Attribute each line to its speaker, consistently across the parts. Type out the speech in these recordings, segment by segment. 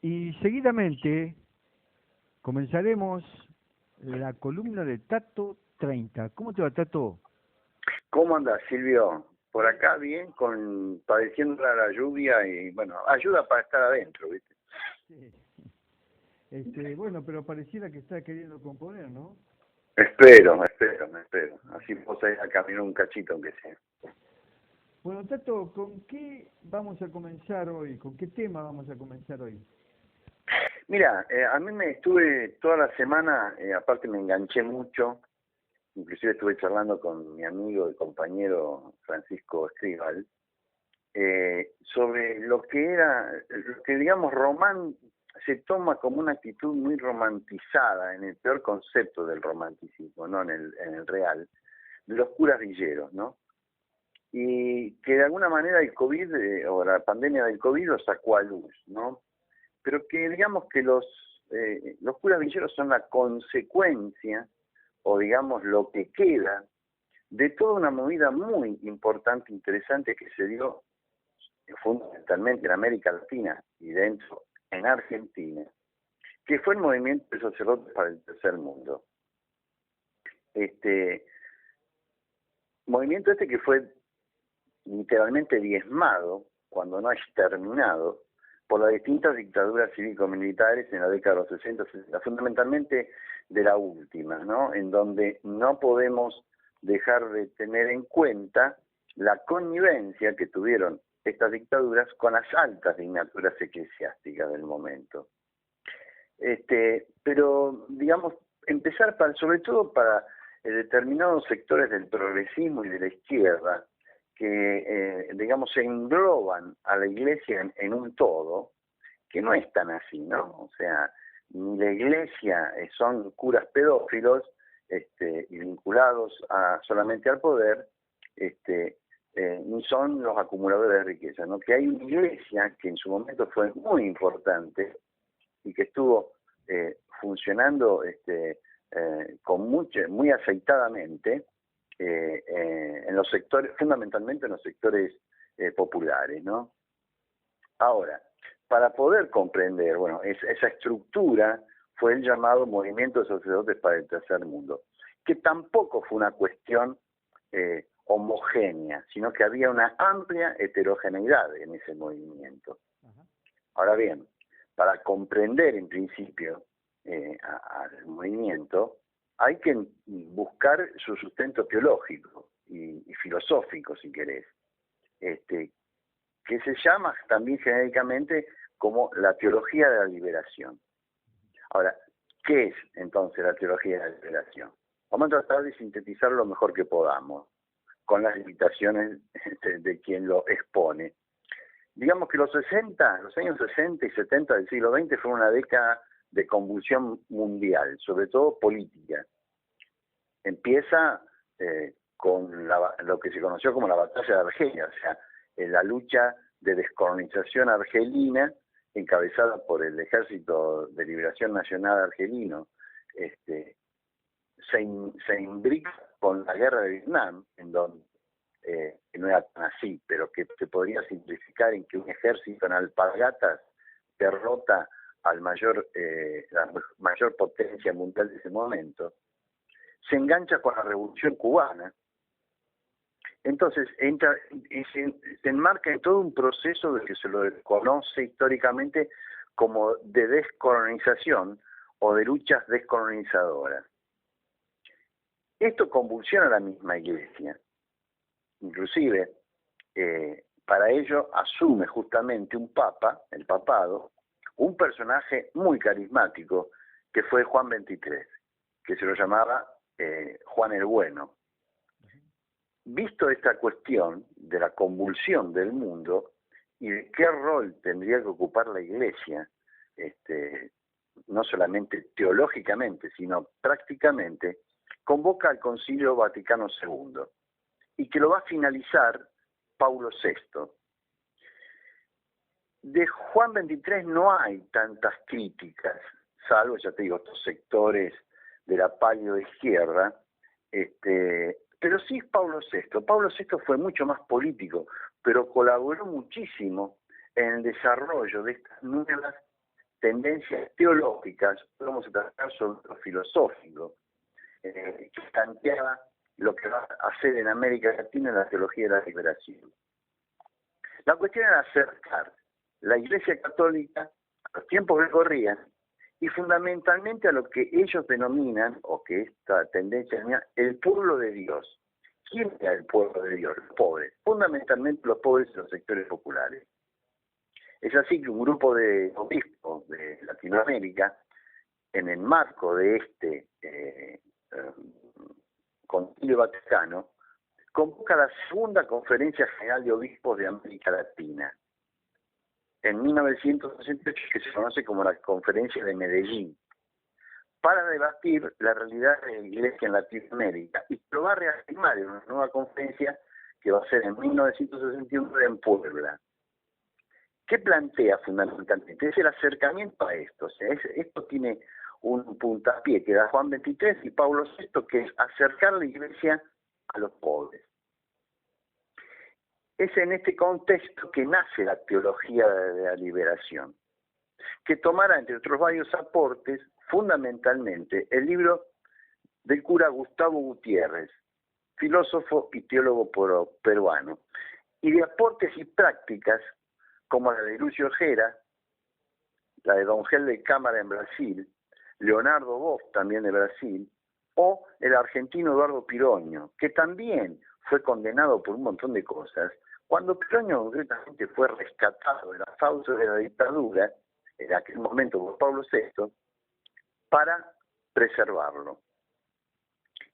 Speaker 1: Y seguidamente comenzaremos la columna de Tato 30. ¿Cómo te va, Tato?
Speaker 2: ¿Cómo andas, Silvio? Por acá bien, padeciendo la lluvia y, bueno, ayuda para estar adentro, ¿viste?
Speaker 1: Sí. Bueno, pero pareciera que está queriendo componer, ¿no?
Speaker 2: Espero. Así vos ir a caminar un cachito, aunque sea.
Speaker 1: Bueno, Tato, ¿con qué vamos a comenzar hoy? ¿Con qué tema vamos a comenzar hoy?
Speaker 2: Mira, a mí me estuve toda la semana, aparte me enganché mucho, inclusive estuve charlando con mi amigo y compañero Francisco Escribal, sobre lo que digamos se toma como una actitud muy romantizada, en el peor concepto del romanticismo, no en el real, de los curas villeros, ¿no? Y que de alguna manera el COVID, o la pandemia del COVID lo sacó a luz, ¿no? Pero que digamos que los curas villeros son la consecuencia, o digamos lo que queda, de toda una movida muy importante, interesante, que se dio fundamentalmente en América Latina y dentro en Argentina, que fue el movimiento de sacerdotes para el tercer mundo. Movimiento que fue literalmente diezmado, cuando no exterminado, por las distintas dictaduras cívico-militares en la década de los 60, 70, fundamentalmente de la última, ¿no? En donde no podemos dejar de tener en cuenta la connivencia que tuvieron estas dictaduras con las altas dignaturas eclesiásticas del momento. Pero, digamos, empezar sobre todo para determinados sectores del progresismo y de la izquierda, que, digamos, se engloban a la Iglesia en un todo, que no es tan así, ¿no? O sea, ni la Iglesia son curas pedófilos y vinculados solamente al poder, ni son los acumuladores de riqueza, ¿no? Que hay una Iglesia que en su momento fue muy importante y que estuvo funcionando muy aceitadamente, en los sectores, fundamentalmente en los sectores populares, ¿no? Ahora, para poder comprender, bueno, esa estructura fue el llamado Movimiento de Sacerdotes para el Tercer Mundo, que tampoco fue una cuestión homogénea, sino que había una amplia heterogeneidad en ese movimiento. Ahora bien, para comprender en principio al movimiento, hay que buscar su sustento teológico y filosófico, si querés, que se llama también genéricamente como la teología de la liberación. Ahora, ¿qué es entonces la teología de la liberación? Vamos a tratar de sintetizar lo mejor que podamos, con las limitaciones de quien lo expone. Digamos que los años 60 y 70 del siglo XX fue una década de convulsión mundial, sobre todo política. Empieza con lo que se conoció como la batalla de Argelia, o sea, la lucha de descolonización argelina, encabezada por el Ejército de Liberación Nacional argelino, se imbrica con la guerra de Vietnam, en donde que no era tan así, pero que se podría simplificar en que un ejército en alpargatas derrota la mayor potencia mundial de ese momento, se engancha con la Revolución Cubana. Entonces entra y se enmarca en todo un proceso de que se lo conoce históricamente como de descolonización o de luchas descolonizadoras. Esto convulsiona a la misma Iglesia. Inclusive, para ello asume justamente un papa, el papado, un personaje muy carismático que fue Juan XXIII, que se lo llamaba Juan el Bueno. Visto esta cuestión de la convulsión del mundo y de qué rol tendría que ocupar la Iglesia, no solamente teológicamente, sino prácticamente, convoca al Concilio Vaticano II, y que lo va a finalizar Paulo VI. De Juan XXIII no hay tantas críticas, salvo, ya te digo, estos sectores de la paleoizquierda, pero sí es Paulo VI. Paulo VI fue mucho más político, pero colaboró muchísimo en el desarrollo de estas nuevas tendencias teológicas, vamos a tratar sobre lo filosófico, que planteaba lo que va a hacer en América Latina la teología de la liberación. La cuestión era acercar la Iglesia Católica a los tiempos que corrían y fundamentalmente a lo que ellos denominan, o que esta tendencia denomina, el pueblo de Dios. ¿Quién era el pueblo de Dios? Los pobres, fundamentalmente los pobres y los sectores populares. Es así que un grupo de obispos de Latinoamérica, en el marco de este Concilio Vaticano, convoca la segunda Conferencia General de Obispos de América Latina, en 1968, que se conoce como la Conferencia de Medellín, para debatir la realidad de la Iglesia en Latinoamérica, y lo va a reafirmar en una nueva conferencia que va a ser en 1961 en Puebla. ¿Qué plantea fundamentalmente? Es el acercamiento a esto. O sea, esto tiene un puntapié que da Juan XXIII y Pablo VI, que es acercar la Iglesia a los pobres. Es en este contexto que nace la teología de la liberación, que tomará, entre otros varios aportes, fundamentalmente el libro del cura Gustavo Gutiérrez, filósofo y teólogo peruano, y de aportes y prácticas como la de Lucio Ojera, la de Don Gel de Cámara en Brasil, Leonardo Boff también de Brasil, o el argentino Eduardo Piroño, que también fue condenado por un montón de cosas, cuando Piroño concretamente fue rescatado de las fauces de la dictadura, en aquel momento por Pablo VI, para preservarlo.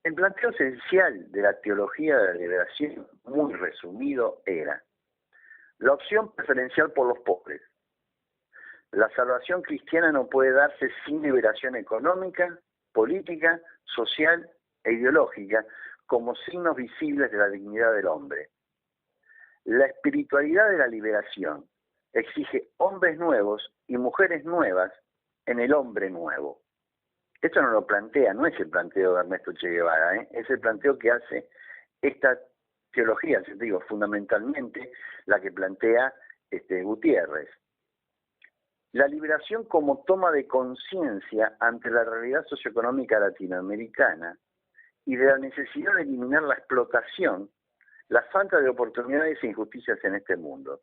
Speaker 2: El planteo esencial de la teología de la liberación, muy resumido, era la opción preferencial por los pobres. La salvación cristiana no puede darse sin liberación económica, política, social e ideológica, como signos visibles de la dignidad del hombre. La espiritualidad de la liberación exige hombres nuevos y mujeres nuevas en el hombre nuevo. Esto no lo plantea, no es el planteo de Ernesto Che Guevara, es el planteo que hace esta teología, yo digo, fundamentalmente la que plantea Gutiérrez. La liberación como toma de conciencia ante la realidad socioeconómica latinoamericana y de la necesidad de eliminar la explotación, la falta de oportunidades e injusticias en este mundo.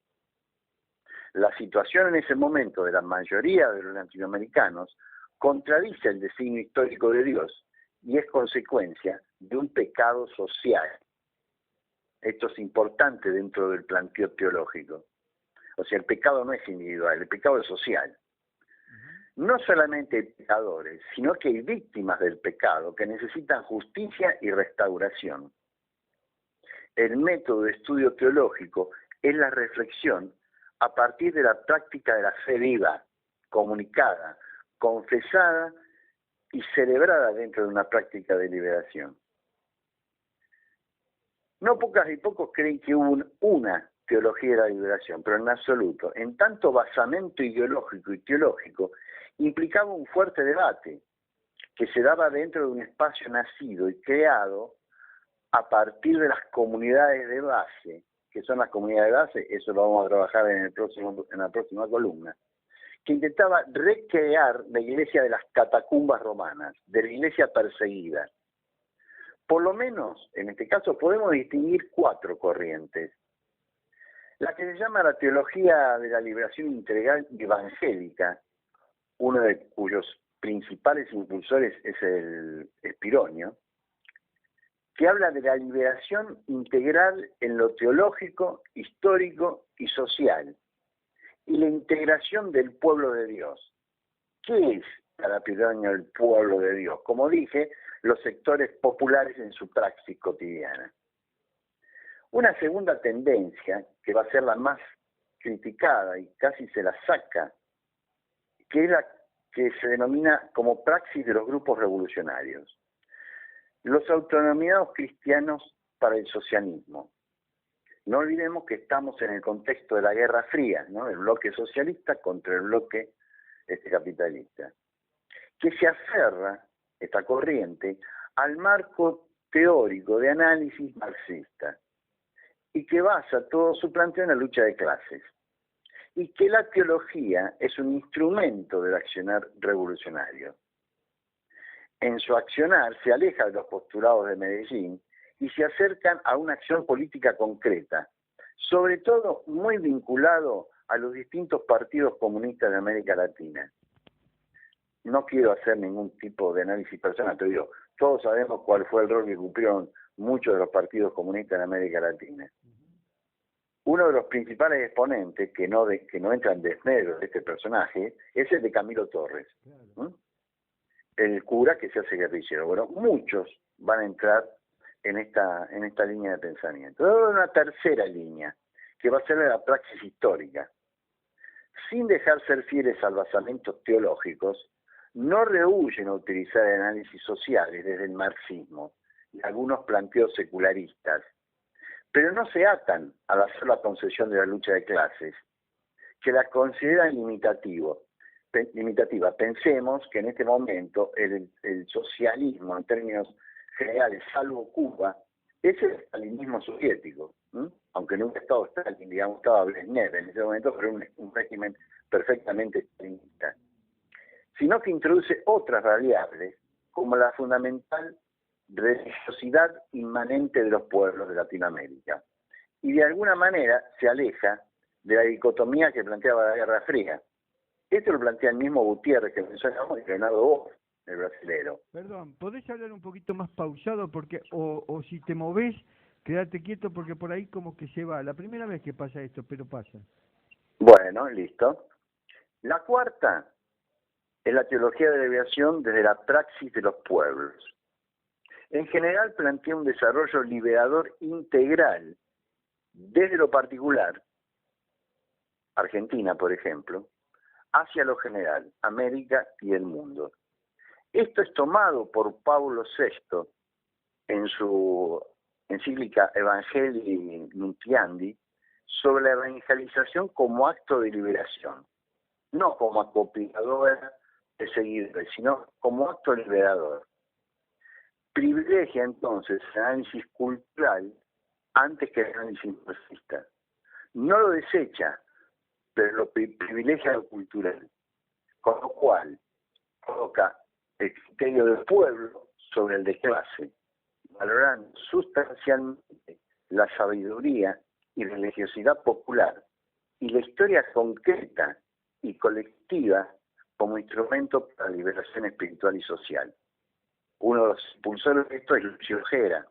Speaker 2: La situación en ese momento de la mayoría de los latinoamericanos contradice el designio histórico de Dios y es consecuencia de un pecado social. Esto es importante dentro del planteo teológico. O sea, el pecado no es individual, el pecado es social. No solamente hay pecadores, sino que hay víctimas del pecado que necesitan justicia y restauración. El método de estudio teológico es la reflexión a partir de la práctica de la fe viva, comunicada, confesada y celebrada dentro de una práctica de liberación. No pocas y pocos creen que hubo una teología de la liberación, pero en absoluto. En tanto basamento ideológico y teológico implicaba un fuerte debate que se daba dentro de un espacio nacido y creado a partir de las comunidades de base, que son las comunidades de base, eso lo vamos a trabajar en la próxima columna, que intentaba recrear la iglesia de las catacumbas romanas, de la iglesia perseguida. Por lo menos, en este caso, podemos distinguir 4 corrientes. La que se llama la teología de la liberación integral evangélica, uno de cuyos principales impulsores es el Piroño, que habla de la liberación integral en lo teológico, histórico y social, y la integración del pueblo de Dios. ¿Qué es para Piroño el pueblo de Dios? Como dije, los sectores populares en su praxis cotidiana. Una segunda tendencia, que va a ser la más criticada y casi se la saca, que es la que se denomina como praxis de los grupos revolucionarios. Los autodenominados cristianos para el socialismo. No olvidemos que estamos en el contexto de la Guerra Fría, ¿no? El bloque socialista contra el bloque capitalista, que se aferra, esta corriente, al marco teórico de análisis marxista y que basa todo su planteo en la lucha de clases. y que la teología es un instrumento del accionar revolucionario. En su accionar se aleja de los postulados de Medellín y se acercan a una acción política concreta, sobre todo muy vinculado a los distintos partidos comunistas de América Latina. No quiero hacer ningún tipo de análisis personal, pero digo, todos sabemos cuál fue el rol que cumplieron muchos de los partidos comunistas en América Latina. Uno de los principales exponentes que no entra en desmedro de este personaje es el de Camilo Torres, el cura que se hace guerrillero. Bueno, muchos van a entrar en esta línea de pensamiento. Luego una tercera línea, que va a ser la praxis histórica. Sin dejar ser fieles a los basamentos teológicos, no rehúyen a utilizar análisis sociales desde el marxismo y algunos planteos secularistas, pero no se atan a la sola concesión de la lucha de clases, que la consideran limitativa. Pensemos que en este momento el socialismo, en términos generales, salvo Cuba, es el stalinismo soviético, aunque nunca estaba Stalin, digamos, estaba Brezhnev en ese momento, pero un régimen perfectamente stalinista, sino que introduce otras variables, como la fundamental religiosidad inmanente de los pueblos de Latinoamérica, y de alguna manera se aleja de la dicotomía que planteaba la Guerra Fría. Esto lo plantea el mismo Gutiérrez que mencionamos y Leonardo Boff, el brasilero.
Speaker 1: Perdón, ¿podés hablar un poquito más pausado? Porque o si te movés, quédate quieto porque por ahí como que se va. La primera vez que pasa esto, pero pasa.
Speaker 2: Bueno, listo. La cuarta es la teología de la liberación desde la praxis de los pueblos. En general plantea un desarrollo liberador integral desde lo particular, Argentina por ejemplo, hacia lo general, América y el mundo. Esto es tomado por Pablo VI en su encíclica Evangelii Nuntiandi sobre la evangelización como acto de liberación, no como acopiadora de seguidores, sino como acto liberador. Privilegia entonces el análisis cultural antes que el análisis marxista. No lo desecha, pero lo privilegia lo cultural, con lo cual coloca el criterio del pueblo sobre el de clase, valorando sustancialmente la sabiduría y religiosidad popular y la historia concreta y colectiva como instrumento para la liberación espiritual y social. Uno de los impulsores de esto es Lucio Gera,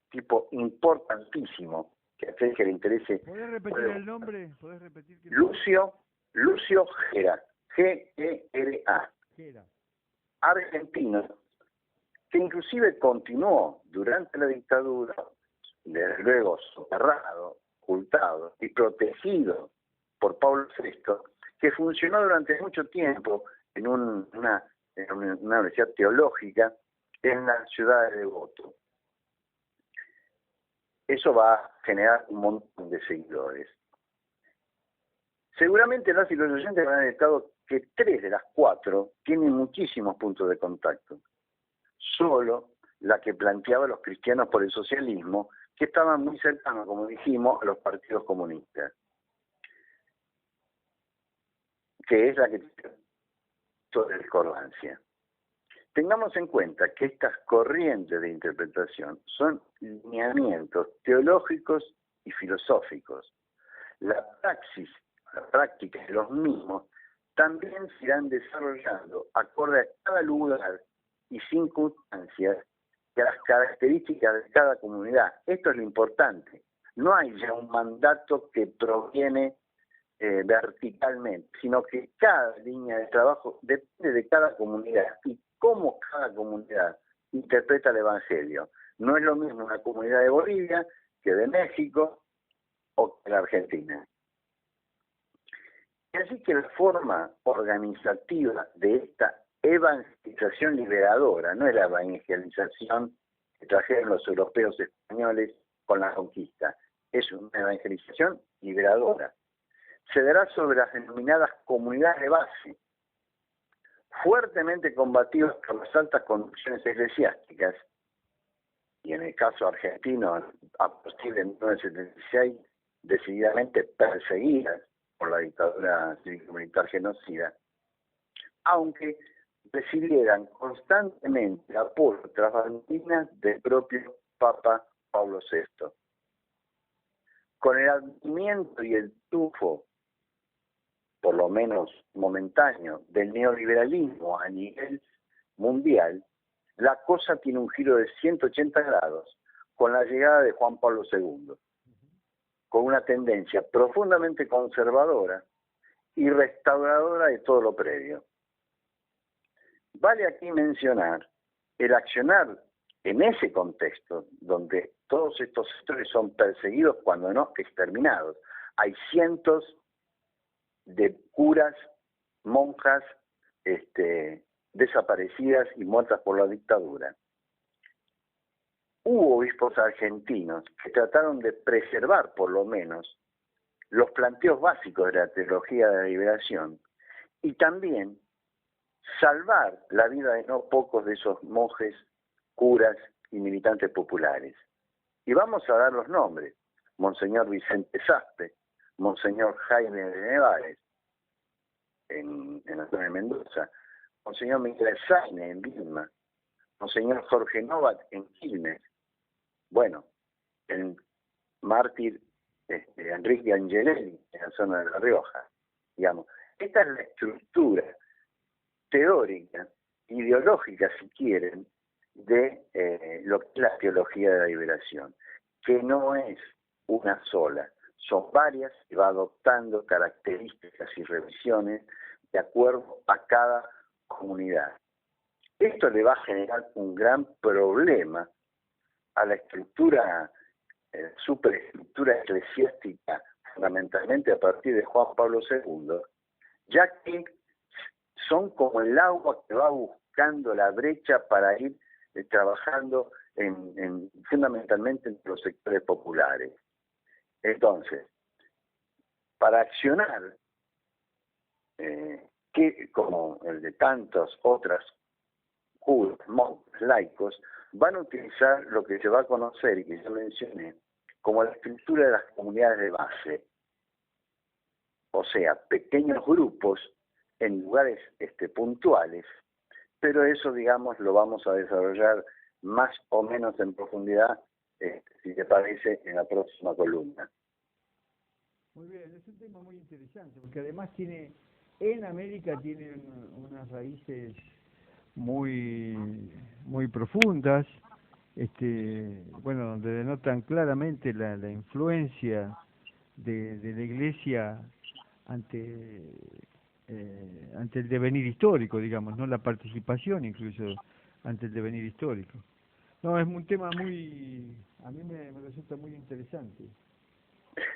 Speaker 2: tipo importantísimo, que a aquel que le interese.
Speaker 1: ¿Podés repetir el nombre? ¿Podés repetir qué
Speaker 2: Lucio Gera, G-E-R-A.
Speaker 1: Gera.
Speaker 2: Argentino, que inclusive continuó durante la dictadura, desde luego soterrado, ocultado y protegido por Pablo VI, que funcionó durante mucho tiempo en una universidad teológica en la ciudad de Devoto. Eso va a generar un montón de seguidores. Seguramente las y los oyentes van a haber estado que 3 de las 4 tienen muchísimos puntos de contacto. Solo la que planteaba los cristianos por el socialismo, que estaban muy cercanos, como dijimos, a los partidos comunistas, que es la que tiene toda la discordancia. Tengamos en cuenta que estas corrientes de interpretación son lineamientos teológicos y filosóficos. La práctica de los mismos también se irán desarrollando acorde a cada lugar y circunstancias y a las características de cada comunidad. Esto es lo importante. No hay ya un mandato que proviene verticalmente, sino que cada línea de trabajo depende de cada comunidad y cómo cada comunidad interpreta el Evangelio. No es lo mismo una comunidad de Bolivia que de México o que la Argentina. Así que la forma organizativa de esta evangelización liberadora, no es la evangelización que trajeron los europeos españoles con la conquista, es una evangelización liberadora. Se dará sobre las denominadas comunidades de base, fuertemente combatidas por las altas conducciones eclesiásticas, y en el caso argentino, a partir de 1976, decididamente perseguidas por la dictadura cívico-militar genocida, aunque recibieran constantemente apoyo tras bambalinas del propio Papa Pablo VI. Con el advenimiento y el triunfo, por lo menos momentáneo, del neoliberalismo a nivel mundial, la cosa tiene un giro de 180 grados con la llegada de Juan Pablo II, con una tendencia profundamente conservadora y restauradora de todo lo previo. Vale aquí mencionar el accionar en ese contexto, donde todos estos sectores son perseguidos, cuando no exterminados. Hay cientos de curas, monjas, desaparecidas y muertas por la dictadura. Hubo obispos argentinos que trataron de preservar, por lo menos, los planteos básicos de la teología de la liberación y también salvar la vida de no pocos de esos monjes, curas y militantes populares. Y vamos a dar los nombres: Monseñor Vicente Saspe, Monseñor Jaime de Nevares, en la zona de Mendoza, Monseñor Miguel Saine en Vilma, Monseñor Jorge Novat en Quilmes, bueno, el mártir Enrique Angelelli en la zona de La Rioja, digamos. Esta es la estructura teórica, ideológica, si quieren, de lo que es la teología de la liberación, que no es una sola, son varias y va adoptando características y revisiones de acuerdo a cada comunidad. Esto le va a generar un gran problema a la estructura, superestructura eclesiástica, fundamentalmente a partir de Juan Pablo II, ya que son como el agua que va buscando la brecha para ir trabajando fundamentalmente en los sectores populares. Entonces, para accionar, que como el de tantas otras curas, monjes, laicos, van a utilizar lo que se va a conocer y que yo mencioné como la estructura de las comunidades de base, o sea, pequeños grupos en lugares puntuales, pero eso, digamos, lo vamos a desarrollar más o menos en profundidad, si te parece, en la próxima columna.
Speaker 1: Muy bien, es un tema muy interesante, porque además en América tiene unas raíces muy profundas, bueno, donde denotan claramente la influencia de la Iglesia ante el devenir histórico, digamos, no la participación incluso ante el devenir histórico. No, es un tema a mí me resulta muy interesante.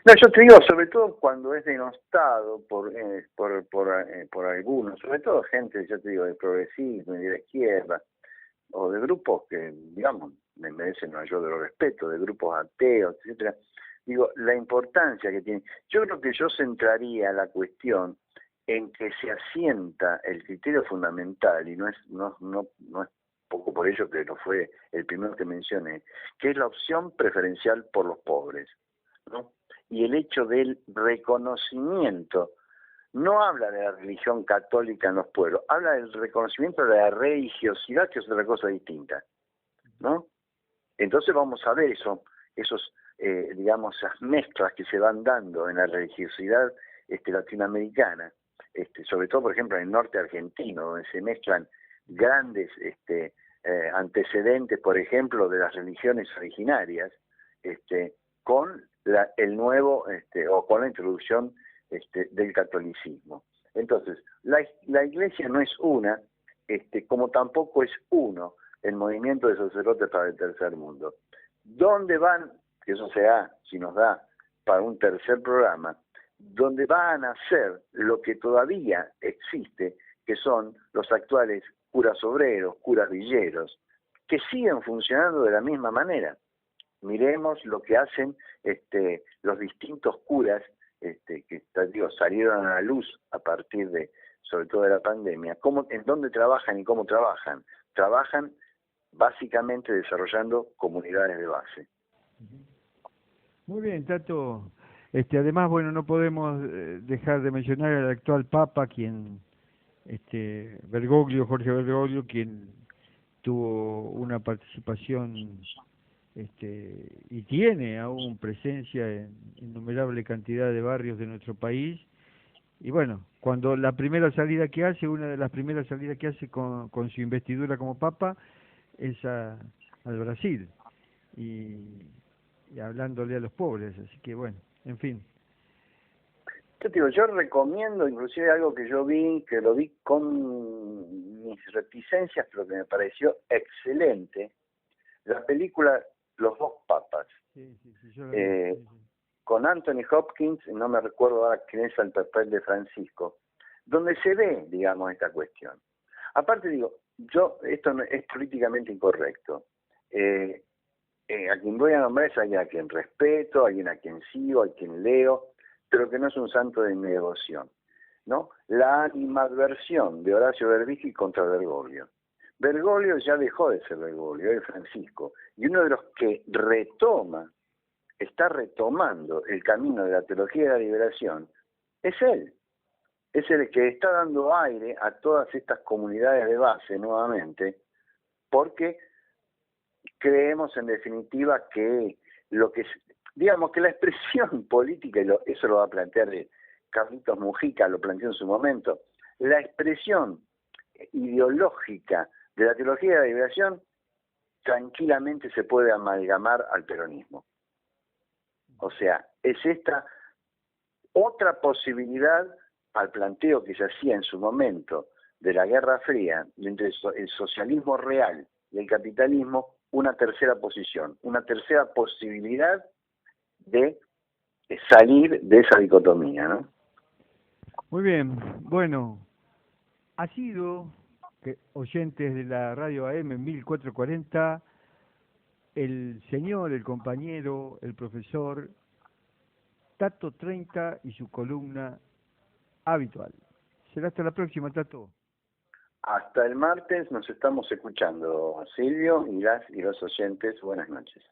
Speaker 2: No, yo te digo, sobre todo cuando es denostado por algunos, sobre todo gente, yo te digo, de progresismo y de la izquierda, o de grupos que, digamos, me merecen mayor de los respeto, de grupos ateos, etcétera. Digo, la importancia que tiene. Yo creo que yo centraría la cuestión en que se asienta el criterio fundamental, y no es poco por ello que no fue el primero que mencioné, que es la opción preferencial por los pobres, ¿no? Y el hecho del reconocimiento, no habla de la religión católica en los pueblos, habla del reconocimiento de la religiosidad, que es otra cosa distinta, ¿no? Entonces vamos a ver esos digamos, esas mezclas que se van dando en la religiosidad latinoamericana, sobre todo, por ejemplo, en el norte argentino, donde se mezclan grandes antecedentes, por ejemplo, de las religiones originarias, con el nuevo, o con la introducción del catolicismo. Entonces, la Iglesia no es una, como tampoco es uno el movimiento de sacerdotes para el tercer mundo. ¿Dónde van? Que eso si nos da para un tercer programa, donde van a hacer lo que todavía existe, que son los actuales curas obreros, curas villeros, que siguen funcionando de la misma manera. Miremos lo que hacen los distintos curas que salieron a la luz a partir de, sobre todo de la pandemia, en dónde trabajan y cómo trabajan. Trabajan básicamente desarrollando comunidades de base.
Speaker 1: Muy bien, Tato. Además, bueno, no podemos dejar de mencionar al actual Papa, quien, Bergoglio, Jorge Bergoglio, quien tuvo una participación, y tiene aún presencia en innumerable cantidad de barrios de nuestro país. Y bueno, cuando la primera salida que hace, una de las primeras salidas que hace con su investidura como Papa, es al Brasil. Y, y hablándole a los pobres, así que bueno, en fin.
Speaker 2: Yo te digo, yo recomiendo, inclusive algo que yo vi, que lo vi con mis reticencias, pero que me pareció excelente, la película Los dos papas,
Speaker 1: Sí, sí, sí, yo la vi. Sí, sí.
Speaker 2: con Anthony Hopkins, no me recuerdo ahora quién es el papel de Francisco, donde se ve, digamos, esta cuestión. Aparte digo, esto no, es políticamente incorrecto. A quien voy a nombrar es alguien a quien respeto, alguien a quien sigo, a quien leo, pero que no es un santo de mi devoción, ¿no? La animadversión de Horacio Berbisky contra Bergoglio. Bergoglio ya dejó de ser Bergoglio, es Francisco, y uno de los que está retomando el camino de la teología de la liberación, es él. Es el que está dando aire a todas estas comunidades de base nuevamente, porque creemos en definitiva que digamos que la expresión política, y eso lo va a plantear Carlitos Mujica, lo planteó en su momento, la expresión ideológica de la teología de la liberación tranquilamente se puede amalgamar al peronismo. O sea, es esta otra posibilidad al planteo que se hacía en su momento de la Guerra Fría, entre el socialismo real y el capitalismo, una tercera posición, una tercera posibilidad de salir de esa dicotomía, ¿no?
Speaker 1: Muy bien, bueno, ha sido, oyentes de la radio AM 1440, el señor, el compañero, el profesor Tato 30 y su columna habitual. Será hasta la próxima, Tato.
Speaker 2: Hasta el martes nos estamos escuchando, Silvio y los oyentes. Buenas noches.